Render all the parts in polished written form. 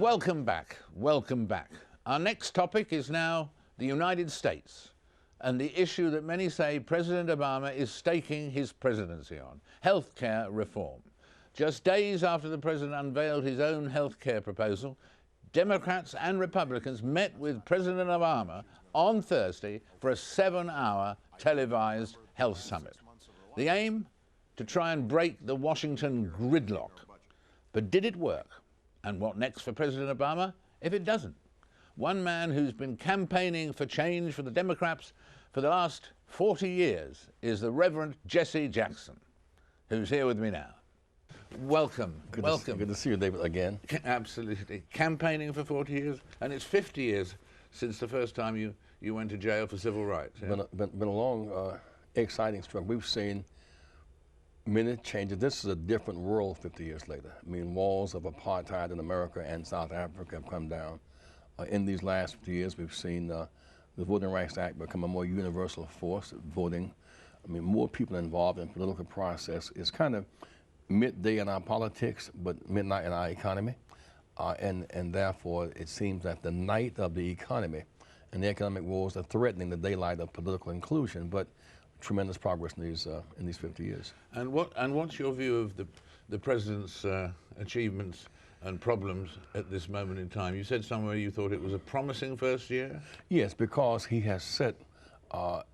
Welcome back, welcome back. Our next topic is now the United States and the issue that many say President Obama is staking his presidency on, healthcare reform. Just days after the president unveiled his own healthcare proposal, Democrats and Republicans met with President Obama on Thursday for a 7-hour televised health summit. The aim? To try and break the Washington gridlock. But did it work? And what next for President Obama if it doesn't? One man who's been campaigning for change for the Democrats for the last 40 years is the Reverend Jesse Jackson, who's here with me now. Welcome, welcome. Good to see you, David, again. Absolutely. Campaigning for 40 years, and it's 50 years since the first time you went to jail for civil rights. Yeah? Been a long, exciting struggle. We've seen many changes. This is a different world 50 years later. I mean, walls of apartheid in America and South Africa have come down. In these last few years, we've seen the Voting Rights Act become a more universal force, voting. I mean, more people involved in the political process. It's kind of midday in our politics, but midnight in our economy. And therefore, it seems that the night of the economy and the economic wars are threatening the daylight of political inclusion. But tremendous progress in these 50 years. And what's your view of the president's achievements and problems at this moment in time? You said somewhere you thought it was a promising first year? Yes, because he has set,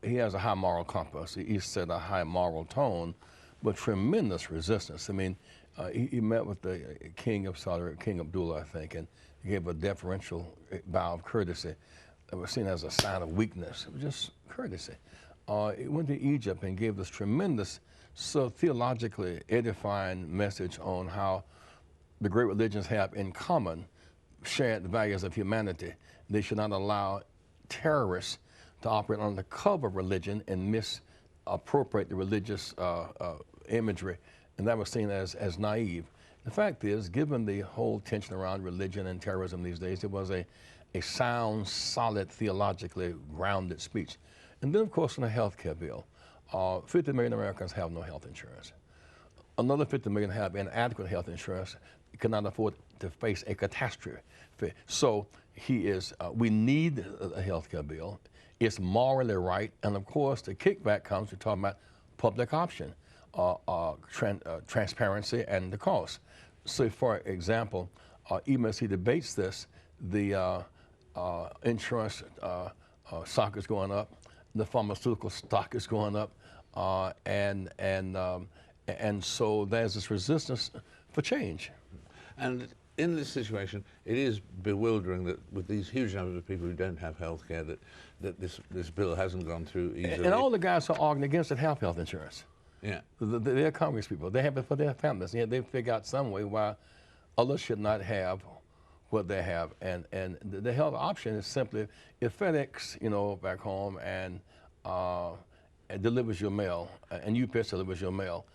he has a high moral compass. He's set a high moral tone, but tremendous resistance. I mean, he met with the King of Saudi, King Abdullah, I think, and he gave a deferential bow of courtesy that was seen as a sign of weakness. It was just courtesy. He went to Egypt and gave this tremendous, so theologically edifying message on how the great religions have in common shared values of humanity. They should not allow terrorists to operate on the cover of religion and misappropriate the religious imagery, and that was seen as naive. The fact is, given the whole tension around religion and terrorism these days, it was a sound, solid, theologically grounded speech. And then, of course, in the health care bill, 50 million Americans have no health insurance. Another 50 million have inadequate health insurance, cannot afford to face a catastrophe. So we need a health care bill. It's morally right. And of course, the kickback comes, we're talking about public option, transparency and the cost. So for example, even as he debates this, the insurance stock is going up, the pharmaceutical stock is going up, and so there's this resistance for change. And in this situation, it is bewildering that with these huge numbers of people who don't have health care, that this bill hasn't gone through easily. And all the guys are arguing against it have health insurance. Yeah. They're Congress people. They have it for their families. They figure out some way why others should not have what they have. And the health option is simply, if FedEx, back home and delivers your mail, and UPS delivers your mail,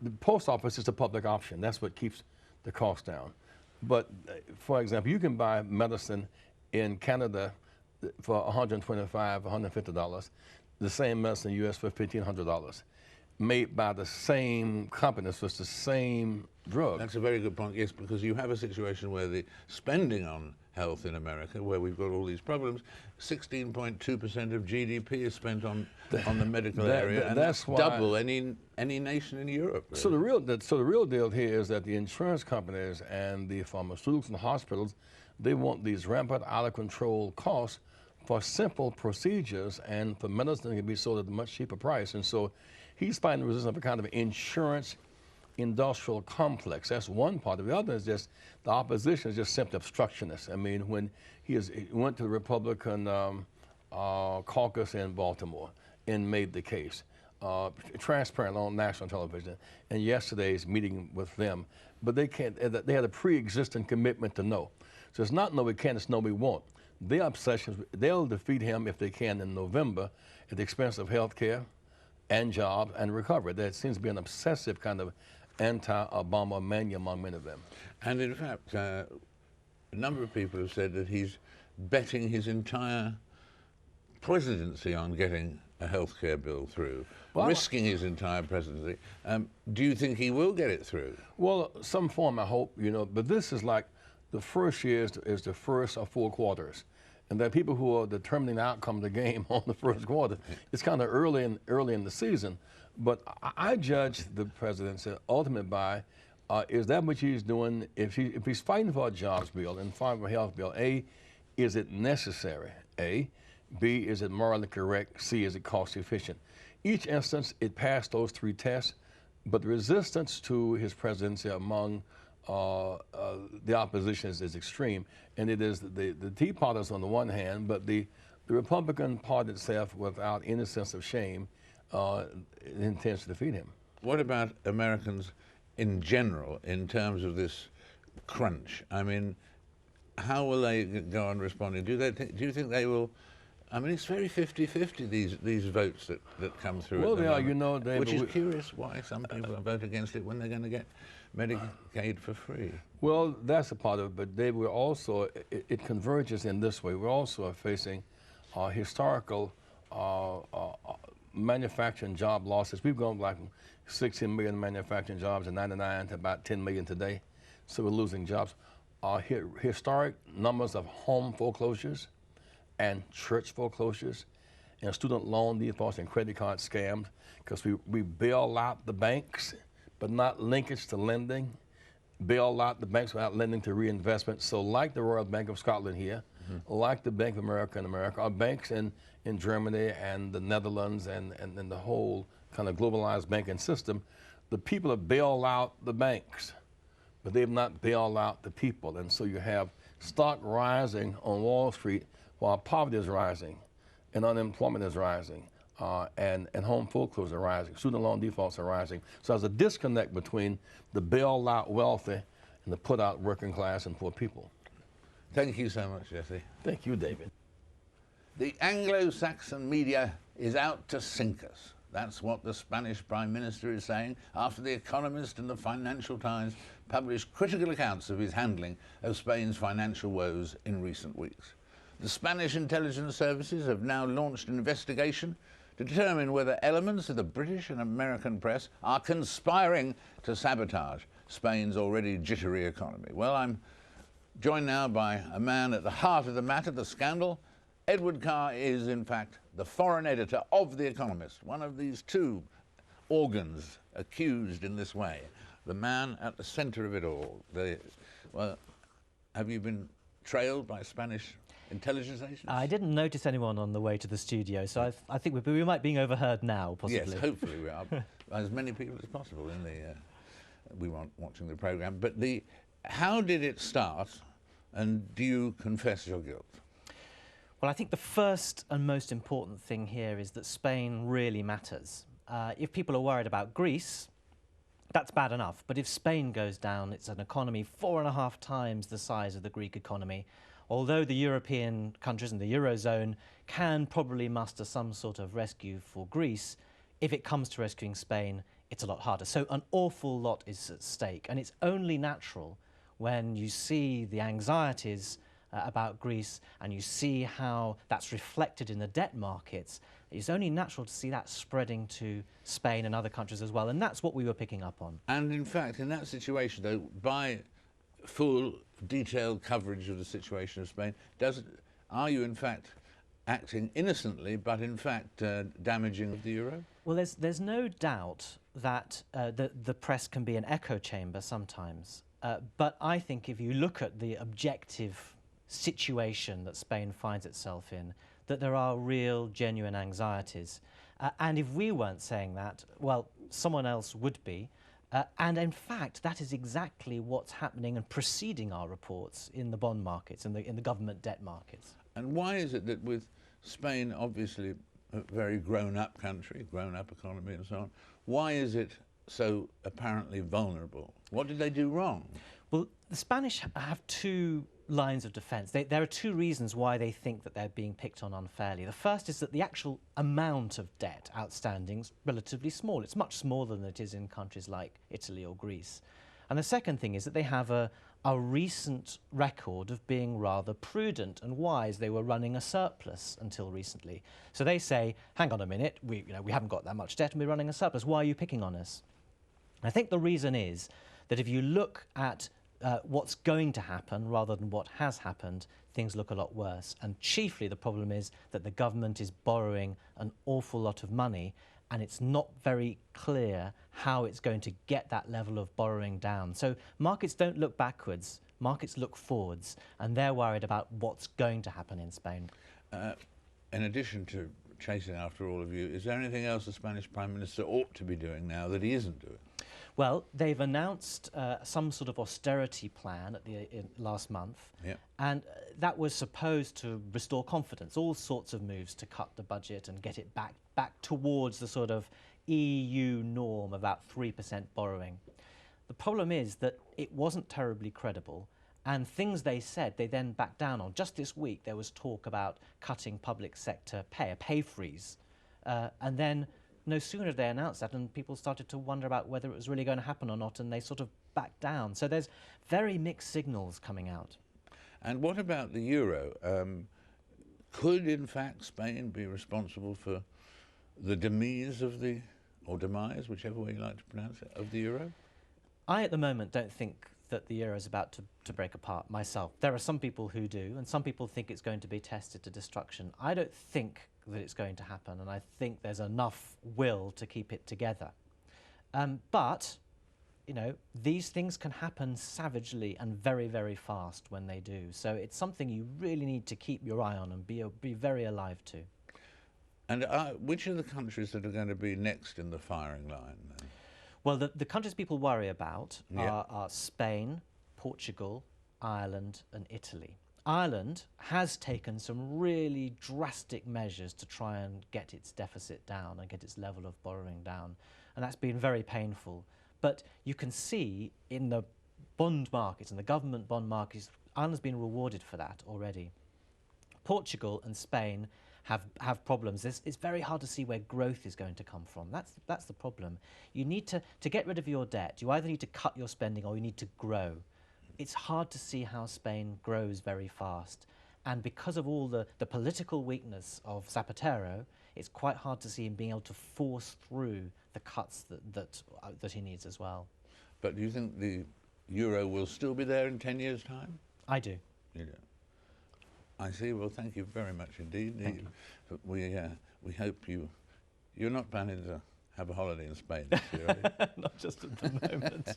the post office is a public option. That's what keeps the cost down. But for example, you can buy medicine in Canada for $125, $150, the same medicine in the US for $1,500, made by the same company, so it's the same drug. That's a very good point, yes, because you have a situation where the spending on health in America, where we've got all these problems, 16.2% of GDP is spent on the medical area, and that's double any nation in Europe. Really. So the real deal here is that the insurance companies and the pharmaceuticals and hospitals, they want these rampant, out of control costs for simple procedures and for medicine that can be sold at a much cheaper price. And so he's fighting the resistance of a kind of industrial complex. That's one part. The other is just the opposition is just simply obstructionist. I mean, when he went to the Republican caucus in Baltimore and made the case, transparent on national television, and yesterday's meeting with them, but they had a pre-existing commitment to no. So it's not no we can, it's no we won't. Their obsessions, they'll defeat him if they can in November at the expense of health care and jobs and recovery. There seems to be an obsessive kind of anti-Obama mania among many of them. And in fact, a number of people have said that he's betting his entire presidency on getting a health care bill through, risking his entire presidency. Do you think he will get it through? Well, some form, I hope, but this is like the first year is the first of 4 quarters. And there are people who are determining the outcome of the game on the first quarter. It's kind of early in the season. But I judge the presidency ultimately by, is that what he's doing? If he's fighting for a jobs bill and fighting for a health bill, A, is it necessary? A. B, is it morally correct? C, is it cost efficient? Each instance, it passed those 3 tests, but the resistance to his presidency among the opposition is extreme, and it is the Tea Party's on the one hand, but the Republican Party itself, without any sense of shame, intends to defeat him. What about Americans in general in terms of this crunch? I mean, how will they go on responding? Do you think they will? I mean, it's very 50-50, these votes that come through. Well, they are, you know, which is curious why some people vote against it when they're going to get Medicaid for free. Well, that's a part of it, but they were also, it converges in this way. We're also facing historical manufacturing job losses. We've gone like 16 million manufacturing jobs in '99 to about 10 million today, so we're losing jobs. Historic numbers of home foreclosures and church foreclosures and student loan defaults and credit card scams, because we bail out the banks, but not linkage to lending, bail out the banks without lending to reinvestment. So like the Royal Bank of Scotland here, like the Bank of America in America, our banks in Germany and the Netherlands and the whole kind of globalized banking system, the people have bailed out the banks, but they've not bailed out the people. And so you have stock rising on Wall Street while poverty is rising and unemployment is rising and home foreclosures are rising, student loan defaults are rising. So there's a disconnect between the bailed out wealthy and the put out working class and poor people. Thank you so much, Jesse. Thank you, David. The Anglo Saxon media is out to sink us. That's what the Spanish Prime Minister is saying after the Economist and the Financial Times published critical accounts of his handling of Spain's financial woes in recent weeks. The Spanish intelligence services have now launched an investigation to determine whether elements of the British and American press are conspiring to sabotage Spain's already jittery economy. Well, I'm joined now by a man at the heart of the matter, the scandal. Edward Carr is, in fact, the foreign editor of The Economist, one of these 2 organs accused in this way, the man at the center of it all. Well, have you been trailed by Spanish intelligence agents? I didn't notice anyone on the way to the studio, so I think we might be overheard now, possibly. Yes, hopefully we are. As many people as possible in we weren't watching the programme. But how did it start, and do you confess your guilt? Well, I think the first and most important thing here is that Spain really matters. If people are worried about Greece, that's bad enough. But if Spain goes down, it's an economy 4.5 times the size of the Greek economy. Although the European countries and the Eurozone can probably muster some sort of rescue for Greece, if it comes to rescuing Spain, it's a lot harder. So an awful lot is at stake. And it's only natural when you see the anxieties about Greece and you see how that's reflected in the debt markets, it's only natural to see that spreading to Spain and other countries as well. And that's what we were picking up on. And in fact, in that situation, though, by full, detailed coverage of the situation of Spain, are you in fact acting innocently, but in fact damaging the euro? Well, there's no doubt that the press can be an echo chamber sometimes. But I think if you look at the objective situation that Spain finds itself in, that there are real, genuine anxieties. And if we weren't saying that, well, someone else would be. And in fact, that is exactly what's happening and preceding our reports in the bond markets and in the government debt markets. And why is it that with Spain, obviously a very grown-up country, grown-up economy and so on, why is it so apparently vulnerable? What did they do wrong? Well, the Spanish have 2 lines of defence. There are 2 reasons why they think that they're being picked on unfairly. The first is that the actual amount of debt outstanding is relatively small. It's much smaller than it is in countries like Italy or Greece. And the second thing is that they have a recent record of being rather prudent and wise. They were running a surplus until recently. So they say, hang on a minute, we haven't got that much debt and we're running a surplus. Why are you picking on us? I think the reason is that if you look at what's going to happen rather than what has happened, things look a lot worse. And chiefly the problem is that the government is borrowing an awful lot of money, and it's not very clear how it's going to get that level of borrowing down. So markets don't look backwards, markets look forwards, and they're worried about what's going to happen in Spain. In addition to chasing after all of you, is there anything else the Spanish Prime Minister ought to be doing now that he isn't doing? Well, they've announced some sort of austerity plan at last month, Yep. and that was supposed to restore confidence, all sorts of moves to cut the budget and get it back towards the sort of EU norm, about 3% borrowing. The problem is that it wasn't terribly credible, and things they said they then backed down on. Just this week there was talk about cutting public sector pay, a pay freeze, and then no sooner did they announced that and people started to wonder about whether it was really going to happen or not, and they sort of backed down. So there's very mixed signals coming out. And what about the euro? Could, in fact, Spain be responsible for the demise of the, or demise, whichever way you like to pronounce it, of the euro? I, at the moment, don't think that the euro is about to break apart myself. There are some people who do, and some people think it's going to be tested to destruction. I don't think that it's going to happen, and I think there's enough will to keep it together. But, you know, these things can happen savagely and very, very fast when they do. So it's something you really need to keep your eye on and be very alive to. And which are the countries that are going to be next in the firing line, then? Well, the countries people worry about Yeah. are Spain, Portugal, Ireland and Italy. Ireland has taken some really drastic measures to try and get its deficit down and get its level of borrowing down, and that's been very painful. But you can see in the bond markets and the government bond markets, Ireland's been rewarded for that already. Portugal and Spain have problems. It's very hard to see where growth is going to come from. That's the problem. You need to get rid of your debt. You either need to cut your spending or you need to grow. It's hard to see how Spain grows very fast. And because of all the political weakness of Zapatero, it's quite hard to see him being able to force through the cuts that he needs as well. But do you think the euro will still be there in 10 years' time? I do. You do. I see. Well, thank you very much indeed. Thank you. We hope you're not planning to have a holiday in Spain this year, are you? Not just at the moment.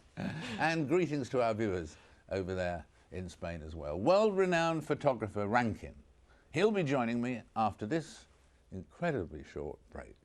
And greetings to our viewers over there in Spain as well. World-renowned photographer Rankin. He'll be joining me after this incredibly short break.